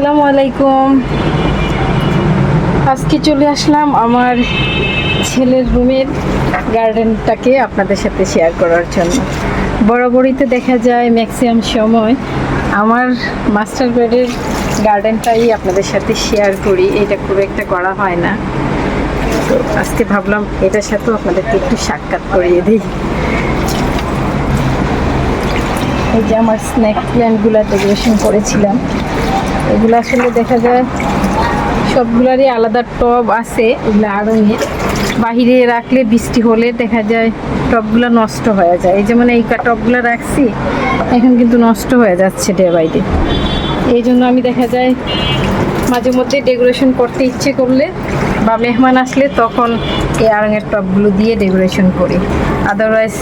আসসালামু আলাইকুম। আজকে চলে আসলাম আমার ছেলের রুমের গার্ডেনটাকে আপনাদের সাথে শেয়ার করার জন্য। বরাবরই তো দেখা যায় ম্যাক্সিমাম সময় আমার মাস্টার বেডের গার্ডেনটাই আপনাদের সাথে শেয়ার করি, এটা খুব একটা করা হয় না। তো আজকে ভাবলাম এটার সাথেও আপনাদেরকে একটু সাক্ষাৎ করিয়ে দিই। এই যে আমার স্ন্যাক প্ল্যান্টগুলো ডেকোরেশন করেছিলাম, এগুলো আসলে দেখা যায় সবগুলারই আলাদা টব আছে। এগুলো আড়ঙের বাহিরে রাখলে বৃষ্টি হলে দেখা যায় টবগুলো নষ্ট হয়ে যায়। এই যেমন এই টবগুলো রাখছি, এখন কিন্তু নষ্ট হয়ে যাচ্ছে ডে বাই ডে। এই জন্য আমি দেখা যায় মাঝে মধ্যে ডেকোরেশন করতে ইচ্ছে করলে বা মেহমান আসলে তখন এই আড়ঙের টবগুলো দিয়ে ডেকোরেশন করি, আদারওয়াইজ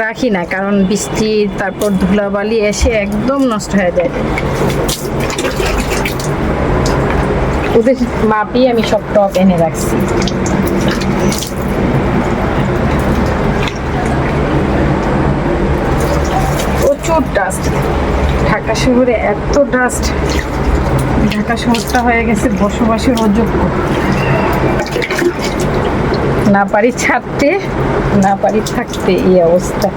রাখি না, কারণ বৃষ্টি তারপর ধুলাবালি এসে একদম নষ্ট হয়ে যায়। ওদের মাপই আমি সব টব এনে রাখছি। প্রচুর ডাস্ট, ঢাকা শহরে এত ডাস্ট, ঢাকা শহরটা হয়ে গেছে বসবাসের অযোগ্য। না পারি ছাড়তে, না পারি থাকতে, এই অবস্থা।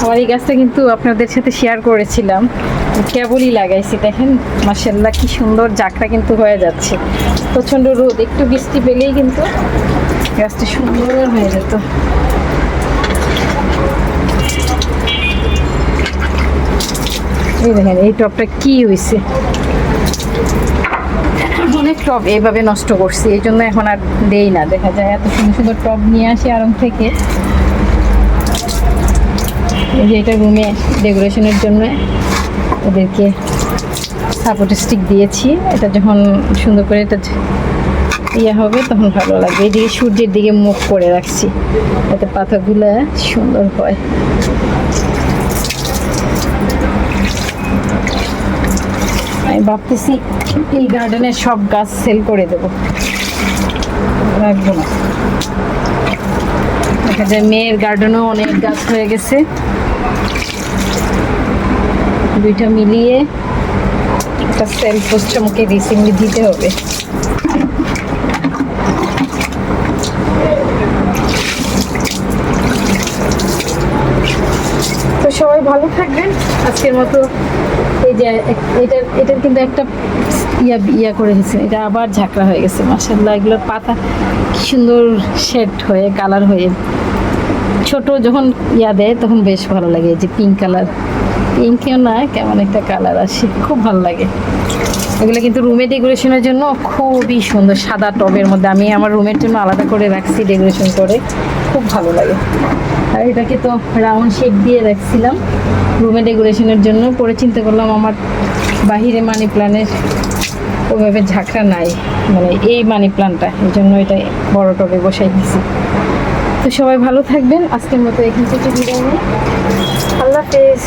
আমার এই গাছটা কিন্তু আপনাদের সাথে শেয়ার করেছিলাম, কেবলই লাগাইছি, দেখেন মাশাআল্লাহ কি সুন্দর জাকড়া কিন্তু হয়ে যাচ্ছে। প্রচণ্ড রোদ, একটু বৃষ্টি পেলেই কিন্তু গাছটা সুন্দর হয়ে যেত। এই দেখেন এই টবটা কি হয়েছে, অনেক টব এইভাবে নষ্ট করছি, এই জন্য এখন আর দেই না। দেখা যায় এত সুন্দর সুন্দর টব নিয়ে আসি আড়ং থেকে। এই যে এটা রুমে ডেকোরেশনের জন্য ওদেরকে সাপোর্ট স্টিক দিয়েছি, এটা যখন সুন্দর করে এটা ইয়ে হবে তখন ভালো লাগবে। এইদিকে সূর্যের দিকে মুখ করে রাখছি, যাতে পাতাগুলো সুন্দর হয়। আমি ভাবতেছি এই গার্ডেনের সব গাছ সেল করে দেবো, রাখবো না। দেখা যায় মেয়ের গার্ডেনও অনেক গাছ হয়ে গেছে, দুইটা মিলিয়ে একটা সেল পোস্ট আমাকে রিসেন্টলি দিতে হবে। তো সবাই ভালো থাকবেন। আজকের মতো এই যে এটার কিন্তু একটা ইয়া করে গেছে, এটা আবার ঝাঁকড়া হয়ে গেছে মাশাআল্লাহ। এগুলোর পাতা কি সুন্দর শেড হয়ে কালার হয়ে, ছোট যখন ইয়া দেয় তখন বেশ ভালো লাগে। এই যে পিঙ্ক কালার, পিঙ্কেও না কেমন একটা কালার আসে, খুব ভালো লাগে। এগুলো কিন্তু রুমে ডেকোরেশনের জন্য খুবই সুন্দর। সাদা টবের মধ্যে আমি আমার রুমের জন্য আলাদা করে রাখছি ডেকোরেশন করে, খুব ভালো লাগে। আর এটাকে তো রাউন্ড শেপ দিয়ে রাখছিলাম রুমে ডেকোরেশনের জন্য, পরে চিন্তা করলাম আমার বাহিরে মানি প্ল্যান্টের ওইভাবে ঝাঁকড়া নাই, মানে এই মানি প্ল্যান্টটা, এই জন্য এটা বড় টবে বসাই দিয়েছি। তো সবাই ভালো থাকবেন, আজকের মতো এখান থেকে বিদায় নিই, আল্লাহ হাফেজ।